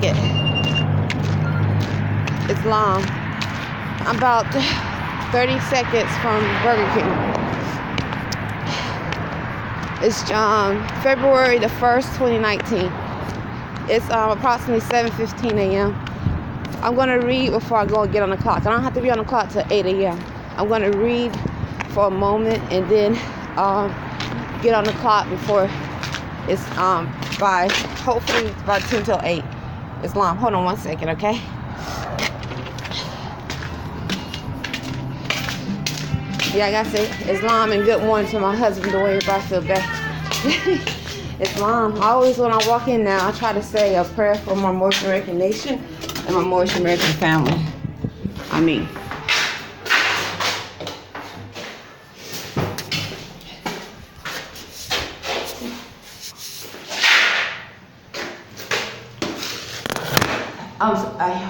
second. Islam. I'm about 30 seconds from Burger King. It's February the 1st, 2019. It's approximately 7:15 a.m. I'm going to read before I go and get on the clock. I don't have to be on the clock till 8 a.m. I'm going to read for a moment and then get on the clock before it's by hopefully by 10 till 8. Islam. Hold on 1 second, okay? Yeah, like I said, Islam, and good morning to my husband, the way if I feel bad. Islam. Always when I walk in now, I try to say a prayer for my Moorish American nation and my Moorish American family. I mean.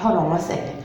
Hold on 1 second.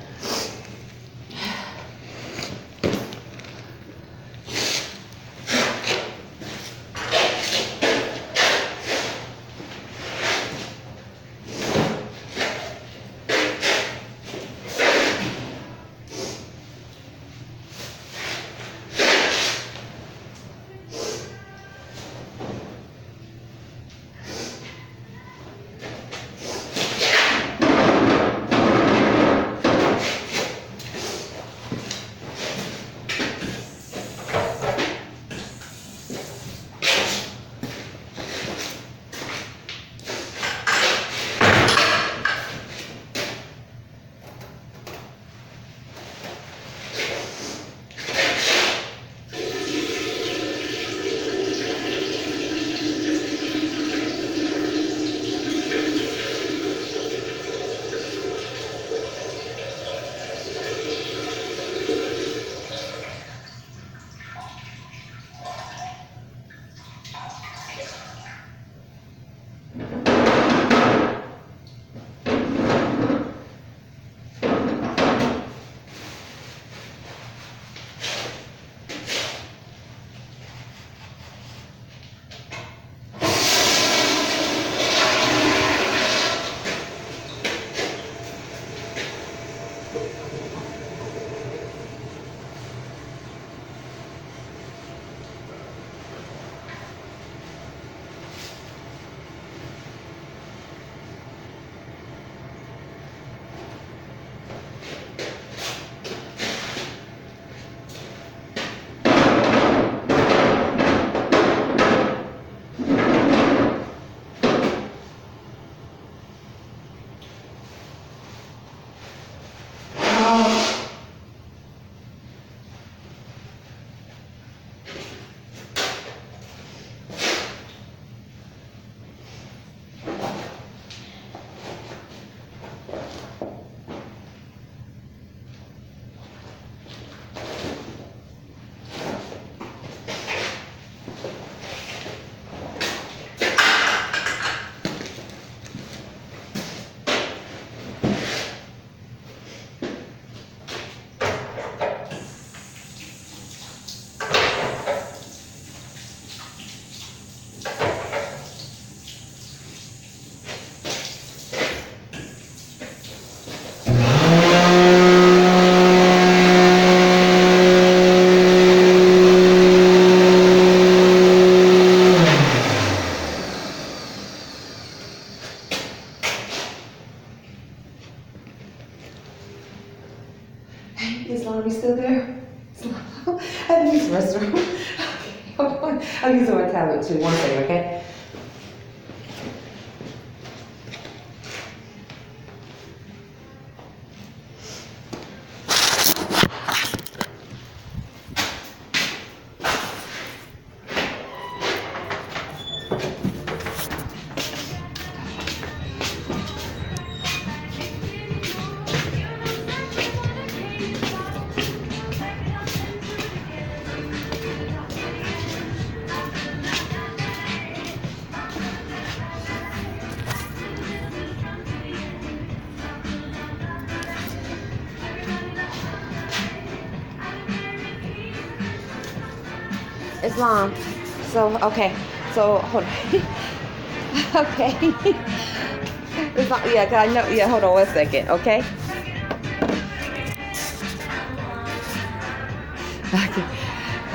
Islam, are you still there? Islam, I have to use the restroom. Okay, hold on. I'll use my tablet too. 1 second, okay? Islam. So, okay. So, hold on. Okay. It's not, yeah, 'cause I know. Yeah, hold on 1 second, okay?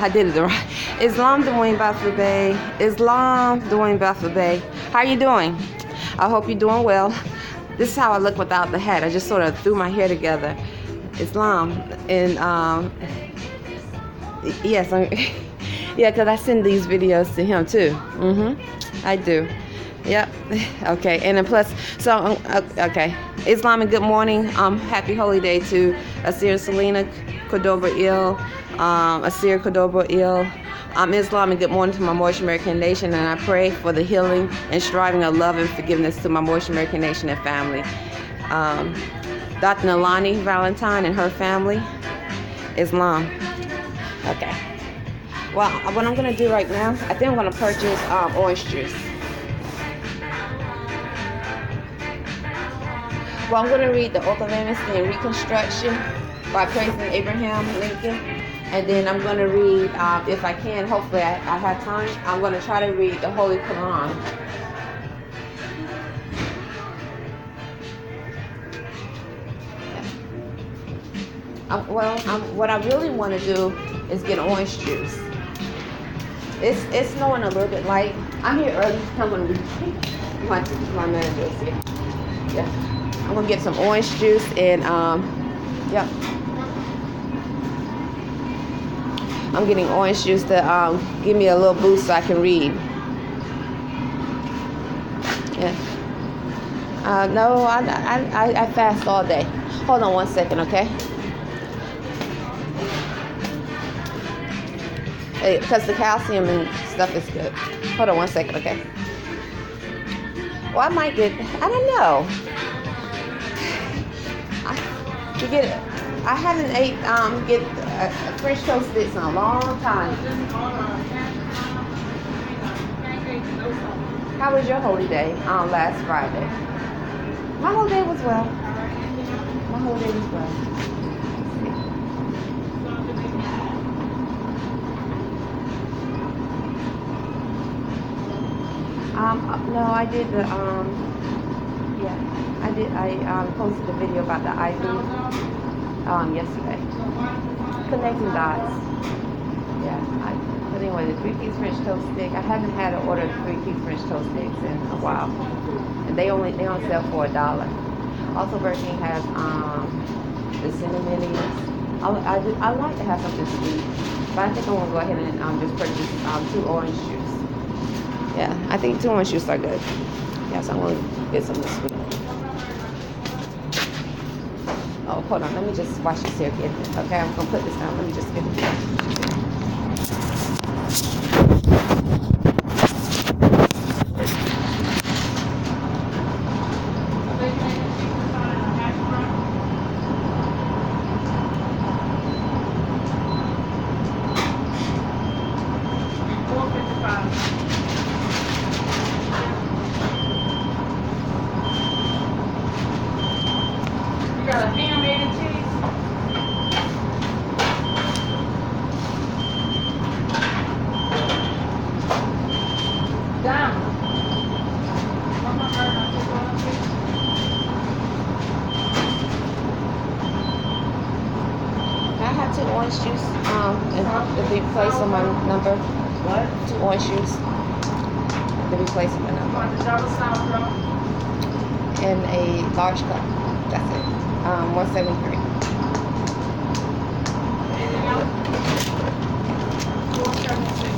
I did it right. Islam Dwayne Baffa Bey. Islam Dwayne Baffa Bey. How are you doing? I hope you're doing well. This is how I look without the hat. I just sort of threw my hair together. Islam. And, yes, yeah, because I send these videos to him too. I do. Yep. Okay. And then plus, so, okay. Islam and good morning. Happy holy day to Asir Selena Cordoba Il. Asir Cordoba Il. Islam and good morning to my Moorish American nation, and I pray for the healing and striving of love and forgiveness to my Moorish American nation and family. Dr. Nalani Valentine and her family. Islam. Okay. Well, what I'm going to do right now, I think I'm going to purchase orange juice. Well, I'm going to read the Oath of Amnesty and Reconstruction by President Abraham Lincoln. And then I'm going to read, if I can, hopefully I have time, I'm going to try to read the Holy Quran. What I really want to do is get orange juice. It's snowing a little bit light. I'm here early. I'm going to read. My manager is here. Yeah. I'm going to get some orange juice and, yeah. I'm getting orange juice to give me a little boost so I can read. Yeah. No, I fast all day. Hold on 1 second, okay? Because the calcium and stuff is good. Hold on 1 second, okay? Well, I might get, I don't know. I haven't ate get a French toast sticks in a long time. How was your holy day last Friday? My whole day was well. My whole day was well. No, I did the yeah, I posted a video about the IV yesterday. Connecting dots. Yeah, but anyway, the 3-piece French toast stick. I haven't had an order of 3-piece French toast sticks in a while, and they only sell for $1. Also, Burger King has the cinnamon minis. I like to have something sweet, but I think I'm gonna go ahead and just purchase 2 orange juice. Yeah, I think 2 orange juice are good. Yeah, so I'm gonna get some sweet. Oh, hold on. Let me just wash this here, kid. Okay, I'm gonna put this down. Let me just get it. Orange juice, to be placed on my number. What? 2 orange juice to be placed on my number. And a large cup. That's it. 173. Anything else? 476.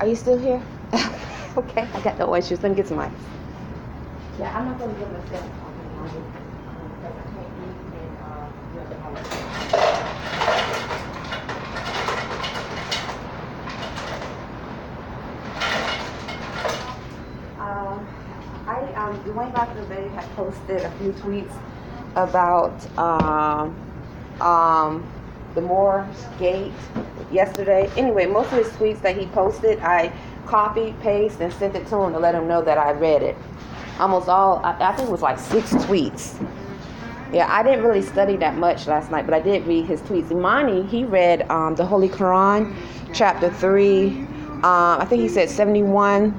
Are you still here? Okay, I got the orange juice. Let me get some ice. Yeah, I'm not going to give myself because I can't eat and Dwayne Beye had posted a few tweets about the Moore Gate yesterday. Anyway, most of his tweets that he posted, I copied, pasted, and sent it to him to let him know that I read it. Almost all, I think it was like 6 tweets. Yeah, I didn't really study that much last night, but I did read his tweets. Imani, he read the Holy Quran, chapter 3. I think he said 71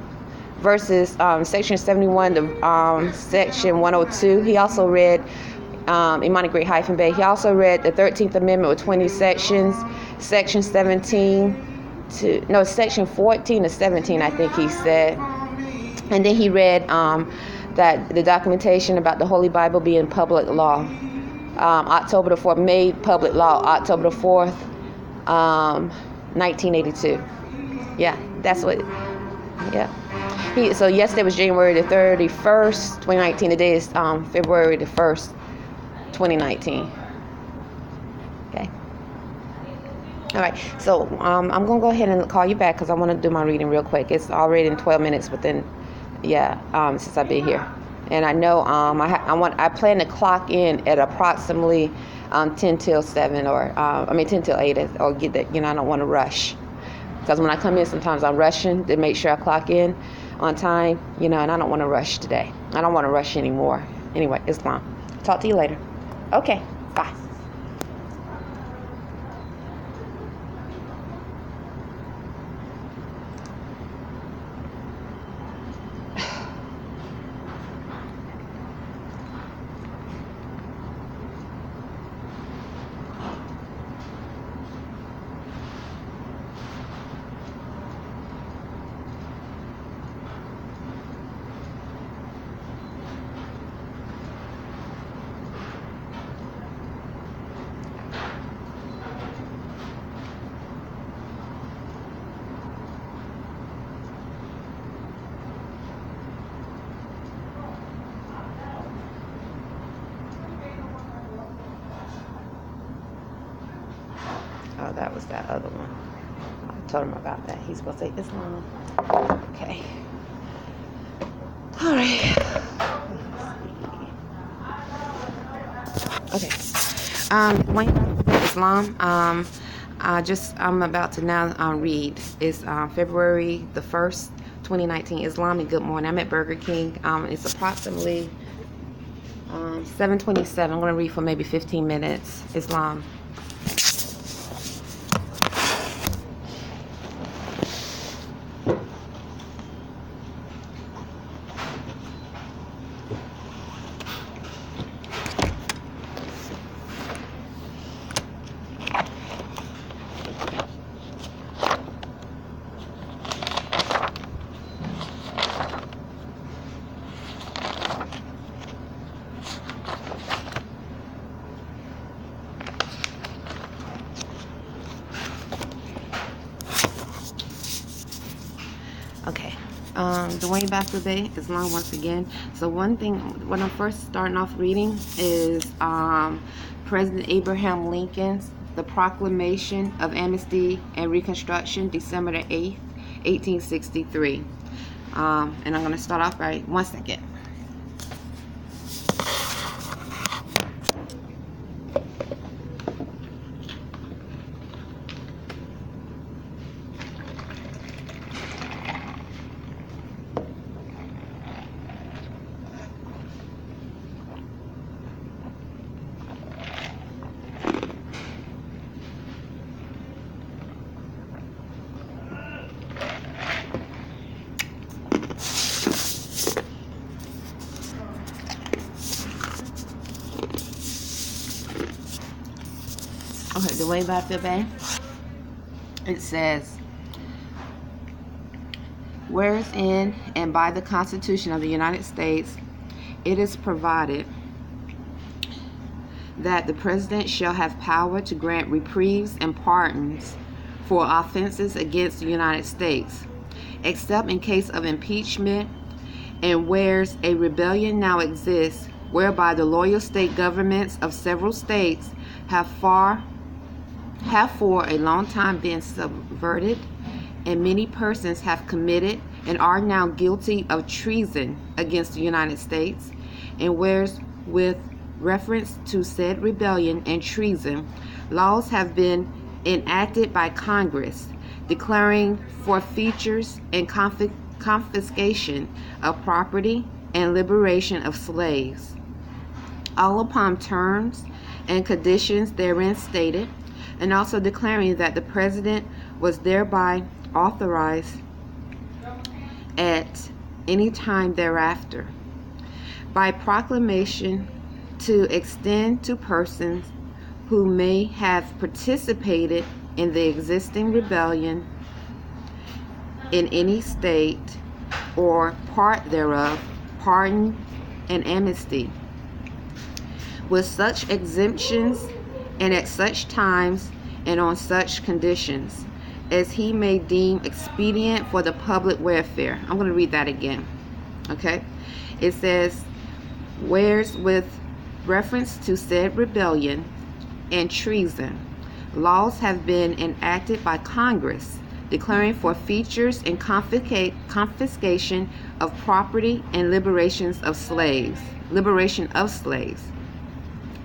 verses, section 71 to section 102. He also read Imani Great-Bey. He also read the 13th Amendment with 20 sections, section 17 to, no, section 14 to 17, I think he said. And then he read that the documentation about the Holy Bible being public law. October the 4th, made public law, October the 4th, 1982. Yeah, that's what, yeah. So yesterday was January the 31st, 2019. Today is February the 1st, 2019. Okay. All right, so I'm going to go ahead and call you back because I want to do my reading real quick. It's already in 12 minutes, but then, since I've been here. And I know I plan to clock in at approximately 10 till 7 or 10 till 8 or get that, I don't want to rush. Because when I come in, sometimes I'm rushing to make sure I clock in on time, and I don't want to rush today. I don't want to rush anymore. Anyway, Islam. Talk to you later. Okay, bye. Oh, that was that other one. I told him about that. He's supposed to say Islam. Okay. All right. Okay. Wayne Islam. I'm about to now read. It's February the 1st, 2019. Islam and Good Morning. I'm at Burger King. It's approximately 7:27. I'm going to read for maybe 15 minutes. Islam. Okay, Dwayne Beye, Islam once again. So one thing, when I'm first starting off reading is President Abraham Lincoln's The Proclamation of Amnesty and Reconstruction, December the 8th, 1863. And I'm going to start off right, 1 second. Okay, Dwayne Beye. It says, whereas in and by the Constitution of the United States, it is provided that the President shall have power to grant reprieves and pardons for offenses against the United States, except in case of impeachment, and whereas a rebellion now exists, whereby the loyal state governments of several states have for a long time been subverted, and many persons have committed and are now guilty of treason against the United States, and whereas with reference to said rebellion and treason, laws have been enacted by Congress declaring forfeitures and confiscation of property and liberation of slaves, all upon terms and conditions therein stated, and also declaring that the President was thereby authorized at any time thereafter by proclamation to extend to persons who may have participated in the existing rebellion in any state or part thereof, pardon and amnesty, with such exemptions and at such times and on such conditions as he may deem expedient for the public welfare. I'm going to read that again. Okay? It says, whereas with reference to said rebellion and treason, laws have been enacted by Congress declaring forfeitures and confiscation of property and liberation of slaves,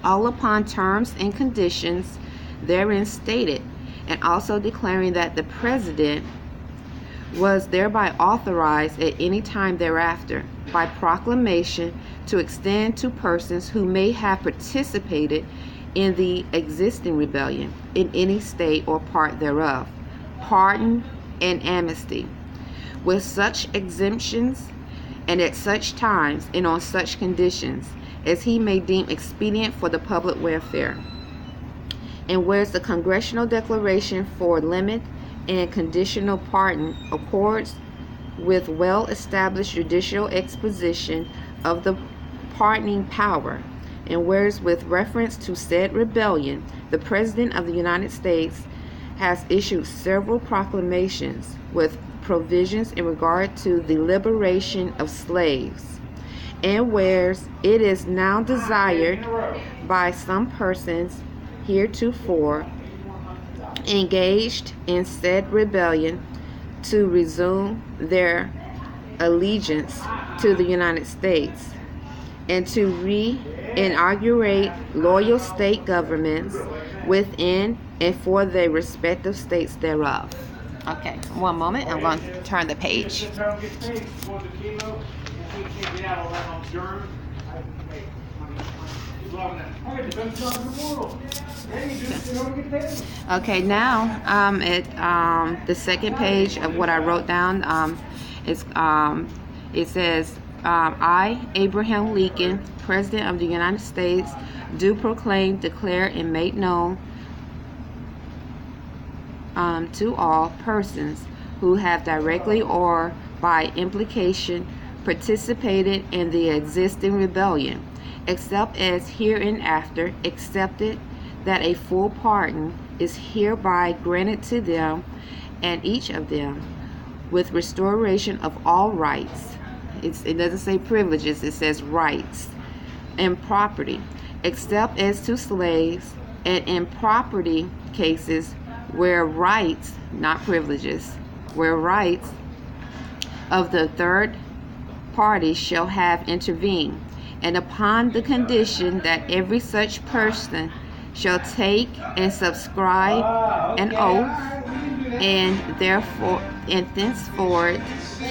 all upon terms and conditions therein stated, and also declaring that the President was thereby authorized at any time thereafter by proclamation to extend to persons who may have participated in the existing rebellion in any state or part thereof, pardon and amnesty, with such exemptions and at such times and on such conditions as he may deem expedient for the public welfare. And whereas the Congressional Declaration for Limit and Conditional Pardon accords with well-established judicial exposition of the pardoning power, and whereas with reference to said rebellion, the President of the United States has issued several proclamations with provisions in regard to the liberation of slaves, and whereas it is now desired by some persons heretofore engaged in said rebellion to resume their allegiance to the United States and to re-inaugurate loyal state governments within and for the respective states thereof. Okay, one moment. I'm going to turn the page. Okay, now at the second page of what I wrote down, it says, I, Abraham Lincoln, President of the United States, do proclaim, declare, and make known to all persons who have directly or by implication participated in the existing rebellion, except as hereinafter accepted, that a full pardon is hereby granted to them and each of them, with restoration of all rights. It doesn't say privileges, it says rights and property, except as to slaves, and in property cases where rights, not privileges, where rights of the third party shall have intervened, and upon the condition that every such person shall take and subscribe an oath, and therefore and thenceforth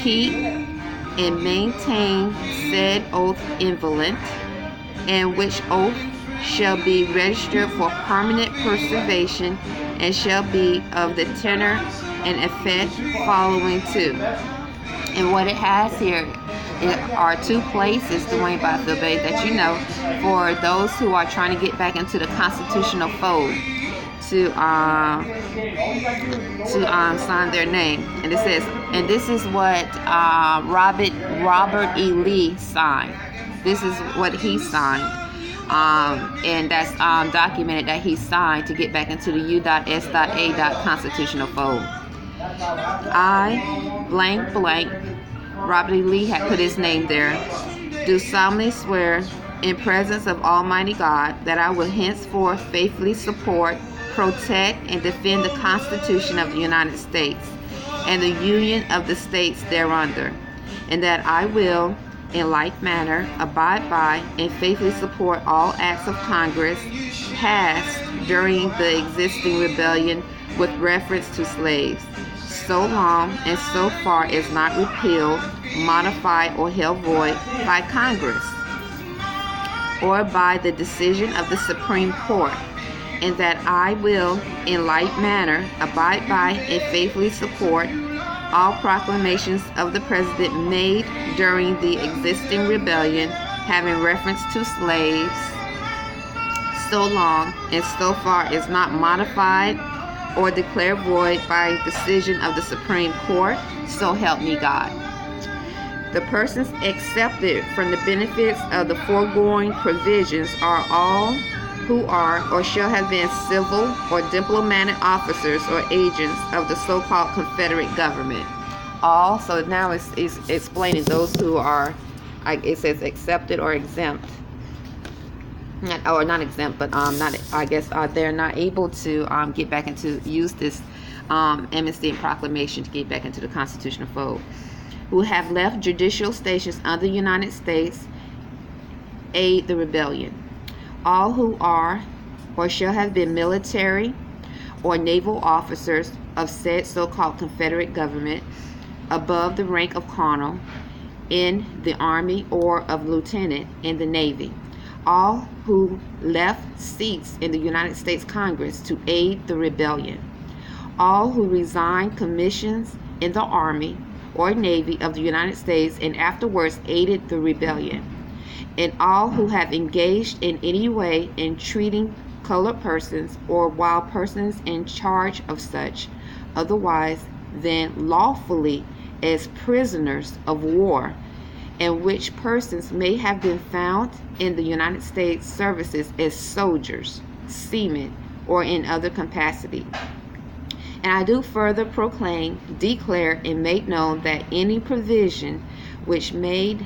keep and maintain said oath inviolate, and which oath shall be registered for permanent preservation, and shall be of the tenor and effect following to. And what it has here are two places, Dwayne Beye, that you know, for those who are trying to get back into the constitutional fold to sign their name. And it says, and this is what Robert E. Lee signed. This is what he signed. And that's documented that he signed to get back into the U.S.A. constitutional fold. I, blank, blank, Robert E. Lee had put his name there, do solemnly swear in presence of Almighty God that I will henceforth faithfully support, protect, and defend the Constitution of the United States and the union of the states thereunder, and that I will, in like manner, abide by and faithfully support all acts of Congress passed during the existing rebellion with reference to slaves, so long and so far as not repealed, modified, or held void by Congress, or by the decision of the Supreme Court, and that I will, in like manner, abide by and faithfully support all proclamations of the President made during the existing rebellion having reference to slaves, so long and so far as not modified or declared void by decision of the Supreme Court, so help me God. The persons excepted from the benefits of the foregoing provisions are all who are or shall have been civil or diplomatic officers or agents of the so-called Confederate government. All, so now it's explaining those who are, it says accepted or exempt. Not exempt, but not. I guess they're not able to get back into use this amnesty and proclamation to get back into the constitutional fold. Who have left judicial stations under the United States, aid the rebellion. All who are or shall have been military or naval officers of said so-called Confederate government above the rank of colonel in the Army or of lieutenant in the Navy. All who left seats in the United States Congress to aid the rebellion. All who resigned commissions in the Army or Navy of the United States and afterwards aided the rebellion. And all who have engaged in any way in treating colored persons or while persons in charge of such, otherwise than lawfully as prisoners of war, and which persons may have been found in the United States services as soldiers, seamen, or in other capacity. And I do further proclaim, declare, and make known that any provision which may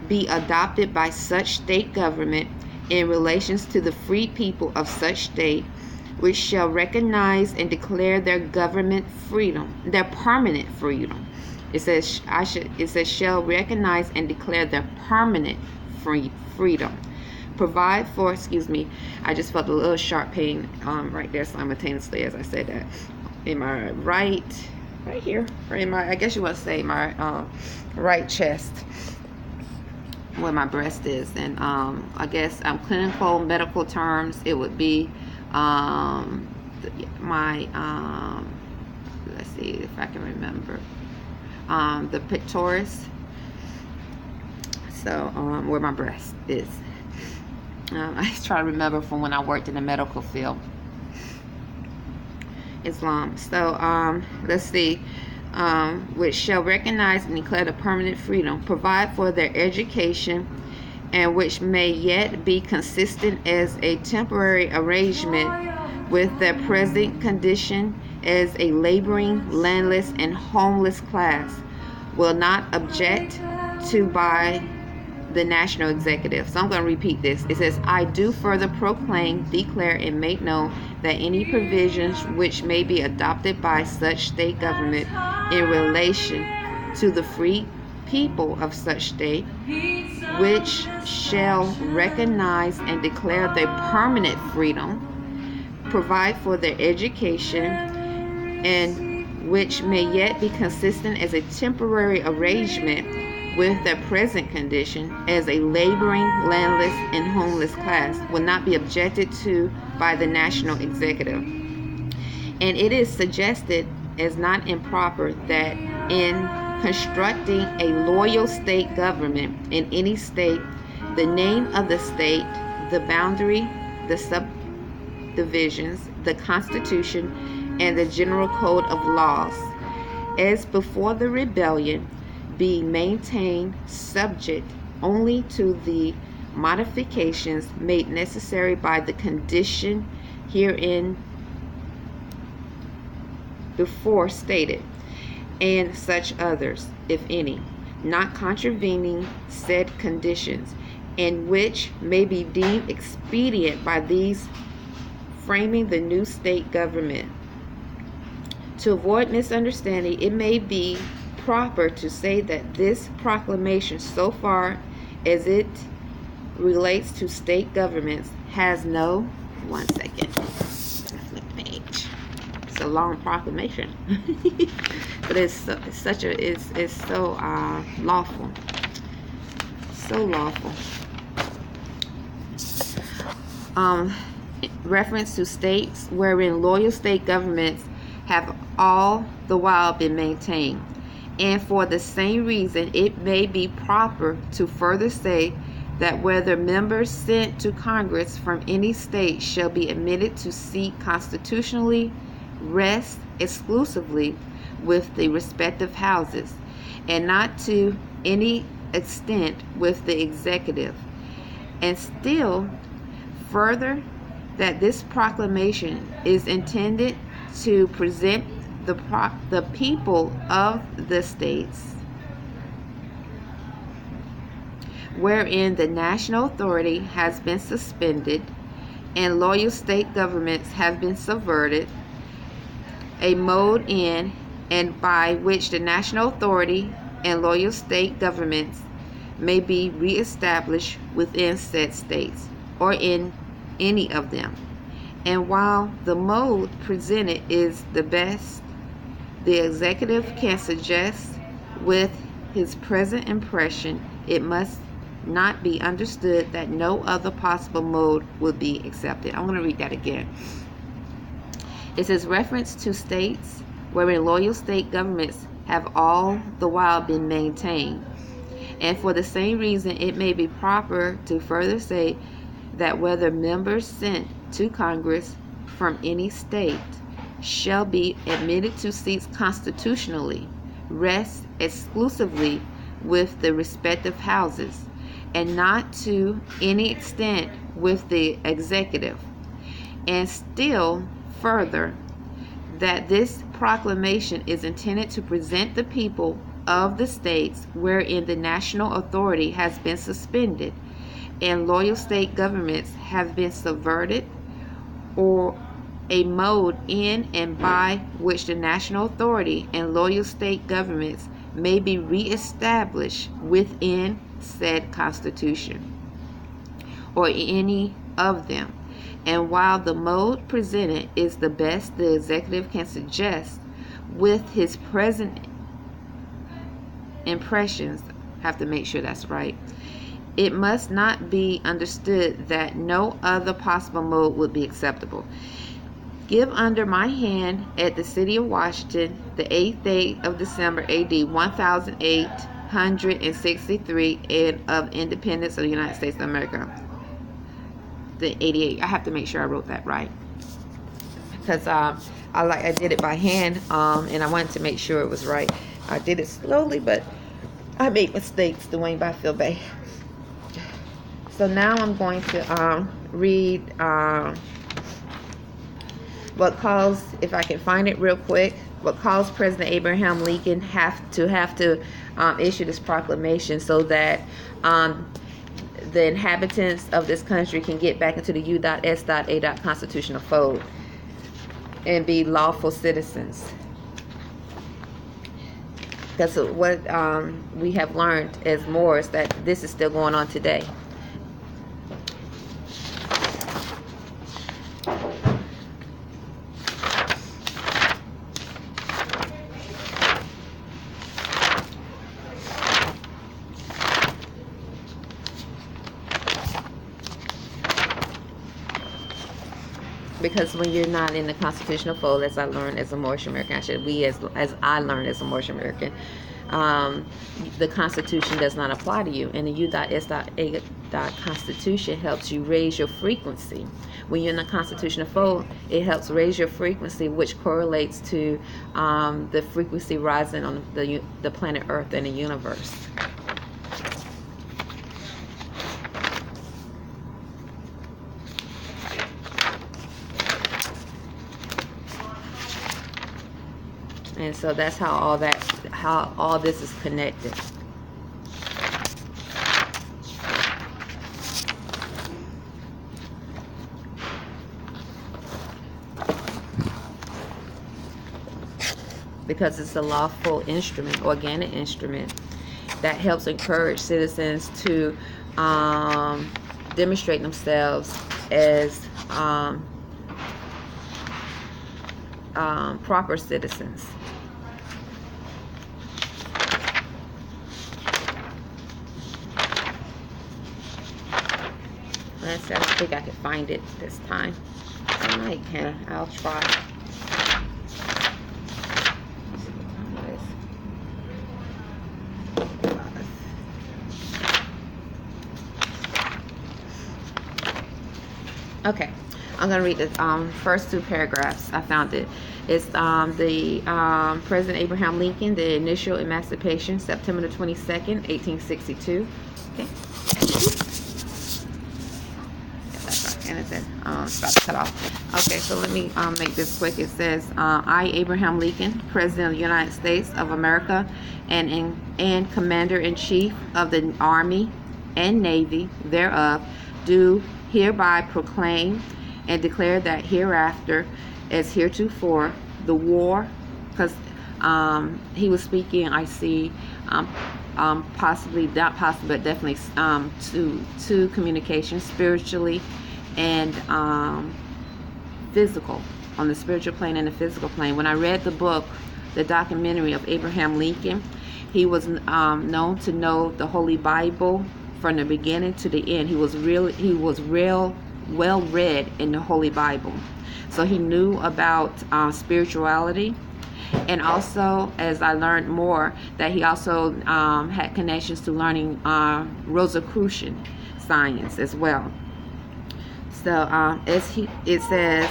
be adopted by such state government in relations to the free people of such state, which shall recognize and declare their government freedom, their permanent freedom. It says shall recognize and declare their permanent freedom. Provide for, I just felt a little sharp pain right there simultaneously as I said that. In my right here, or in my, I guess you want to say my right chest, where my breast is. And I guess clinical medical terms, it would be my, let's see if I can remember, the pectoris, so where my breast is. I try to remember from when I worked in the medical field. Islam. So let's see. Which shall recognize and declare the permanent freedom, provide for their education, and which may yet be consistent as a temporary arrangement with their present condition as a laboring, landless, and homeless class, will not object to by the national executive. So I'm going to repeat this. It says, I do further proclaim, declare, and make known that any provisions which may be adopted by such state government in relation to the free people of such state, which shall recognize and declare their permanent freedom, provide for their education, and which may yet be consistent as a temporary arrangement with their present condition as a laboring, landless, and homeless class, will not be objected to by the national executive. And it is suggested as not improper that in constructing a loyal state government in any state, the name of the state, the boundary, the subdivisions, the constitution, and the general code of laws, as before the rebellion, be maintained subject only to the modifications made necessary by the condition herein before stated, and such others, if any, not contravening said conditions, and which may be deemed expedient by these framing the new state government, To avoid misunderstanding, it may be proper to say that this proclamation, so far as it relates to state governments, has no, one second, flip page. It's a long proclamation, but it's so lawful, so lawful. Reference to states wherein loyal state governments have all the while been maintained. And for the same reason, it may be proper to further say that whether members sent to Congress from any state shall be admitted to seat constitutionally rest exclusively with the respective houses, and not to any extent with the executive. And still further, that this proclamation is intended to present the people of the states wherein the national authority has been suspended and loyal state governments have been subverted, a mode in and by which the national authority and loyal state governments may be reestablished within said states or in any of them. And while the mode presented is the best the executive can suggest with his present impression, it must not be understood that no other possible mode would be accepted. I want to read that again. It says, reference to states wherein loyal state governments have all the while been maintained. And for the same reason, it may be proper to further say that whether members sent to Congress from any state shall be admitted to seats constitutionally rest exclusively with the respective houses, and not to any extent with the executive. And still further, that this proclamation is intended to present the people of the states wherein the national authority has been suspended and loyal state governments have been subverted, or a mode in and by which the national authority and loyal state governments may be reestablished within said constitution or any of them. And while the mode presented is the best the executive can suggest with his present impressions, have to make sure that's right, it must not be understood that no other possible mode would be acceptable. Give under my hand at the city of Washington, the 8th day of December, AD 1863, and of independence of the United States of America. The 88. I have to make sure I wrote that right, because I did it by hand, and I wanted to make sure it was right. I did it slowly, but I made mistakes doing Byfield Bay. So now I'm going to read what caused, if I can find it real quick, what caused President Abraham Lincoln have to issue this proclamation so that the inhabitants of this country can get back into the U.S.A. constitutional fold and be lawful citizens. Because what we have learned as Moors, that this is still going on today. Because when you're not in the constitutional fold, as I learned as a Moorish American, as I learned as a Moorish American, the Constitution does not apply to you. And the U.S.A. Constitution helps you raise your frequency. When you're in the constitutional fold, it helps raise your frequency, which correlates to the frequency rising on the planet Earth and the universe. And so that's how all this is connected. because it's a lawful instrument, organic instrument that helps encourage citizens to demonstrate themselves as proper citizens. Let's see, I don't think I can find it this time. I might can. I'll try. Okay, I'm going to read the first two paragraphs. I found it. It's the President Abraham Lincoln, the initial emancipation, September the 22nd, 1862. Okay. And it says, it's about to cut off. Okay, so let me make this quick. It says, I, Abraham Lincoln, President of the United States of America, and Commander-in-Chief of the Army and Navy thereof, do hereby proclaim and declare that hereafter, as heretofore, the war, because he was speaking, I see, possibly, not possibly, but definitely to communication, spiritually and physical, on the spiritual plane and the physical plane. When I read the book, the documentary of Abraham Lincoln, he was known to know the Holy Bible from the beginning to the end. He was real well read in the Holy Bible, so he knew about spirituality. And also, as I learned more, that he also had connections to learning Rosicrucian science as well. So it says,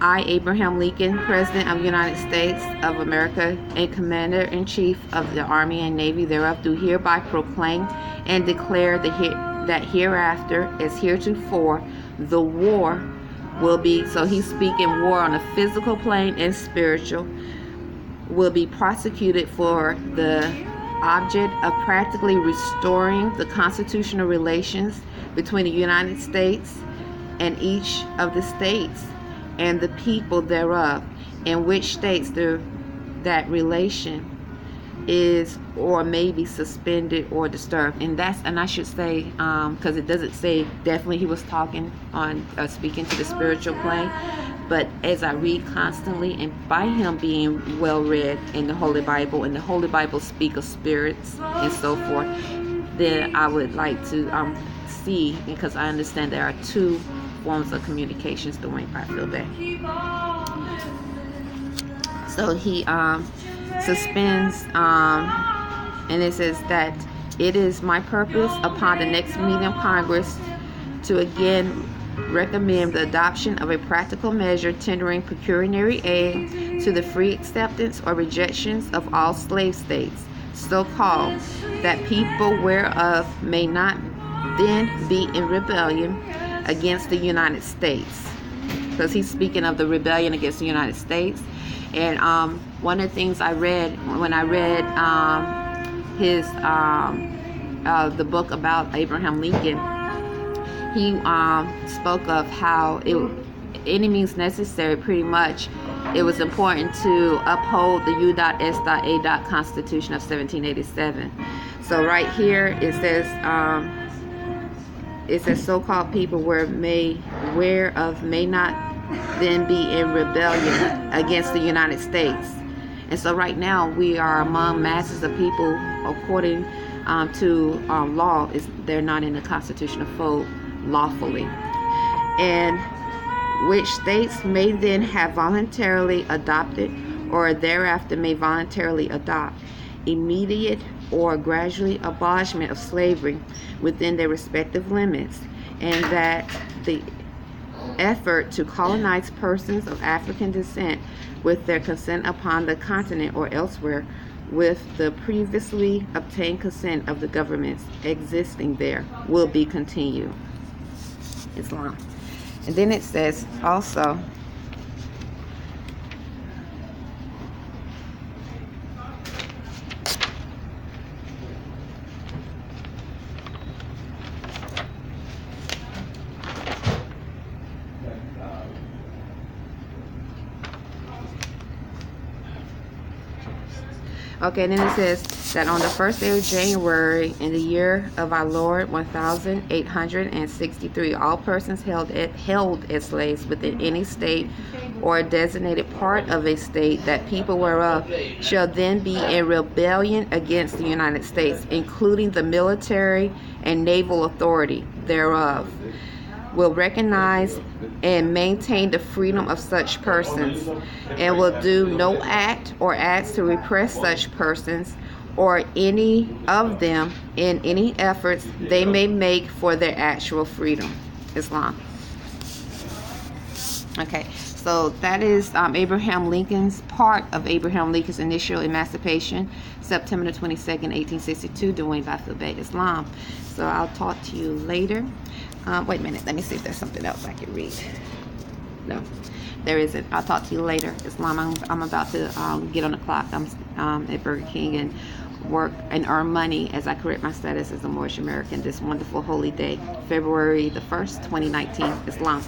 I, Abraham Lincoln, President of the United States of America and Commander-in-Chief of the Army and Navy thereof, do hereby proclaim and declare that hereafter, as heretofore, the war will be, so he's speaking war on a physical plane and spiritual, will be prosecuted for the object of practically restoring the constitutional relations between the United States and each of the states and the people thereof, in which states that relation is or may be suspended or disturbed. And I should say, because it doesn't say definitely he was talking on speaking to the spiritual plane, but as I read constantly, and by him being well read in the Holy Bible, and the Holy Bible speak of spirits and so forth, then I would like to see, because I understand there are two forms of communications during Arrington-Bey. So he suspends, and it says that it is my purpose upon the next meeting of Congress to again recommend the adoption of a practical measure tendering pecuniary aid to the free acceptance or rejections of all slave states, so called, that people whereof may not then be in rebellion against the United States, because he's speaking of the rebellion against the United States. And one of the things I read when I read his the book about Abraham Lincoln, he spoke of how any means necessary, pretty much it was important to uphold the U.S.A. Constitution of 1787. So right here it says so-called people whereof may not then be in rebellion against the United States. And so right now we are among masses of people, according to law, they're not in the constitutional fold lawfully, and which states may then have voluntarily adopted or thereafter may voluntarily adopt immediate or gradually abolishment of slavery within their respective limits, and that the effort to colonize persons of African descent with their consent upon the continent or elsewhere with the previously obtained consent of the governments existing there will be continued. It's long. And then it says also, Okay, then it says that on the first day of January in the year of our Lord 1863, all persons held as slaves within any state or a designated part of a state that people whereof shall then be in rebellion against the United States, including the military and naval authority thereof, will recognize and maintain the freedom of such persons, and will do no act or acts to repress such persons or any of them in any efforts they may make for their actual freedom. Islam. Okay, so that is Abraham Lincoln's part of Abraham Lincoln's initial emancipation, September the 22nd, 1862, doing by Beye, Islam. So I'll talk to you later. Wait a minute, let me see if there's something else I can read. No, there isn't. I'll talk to you later. Islam, I'm about to get on the clock. I'm at Burger King and work and earn money as I correct my status as a Moorish American this wonderful holy day, February the 1st, 2019. Islam.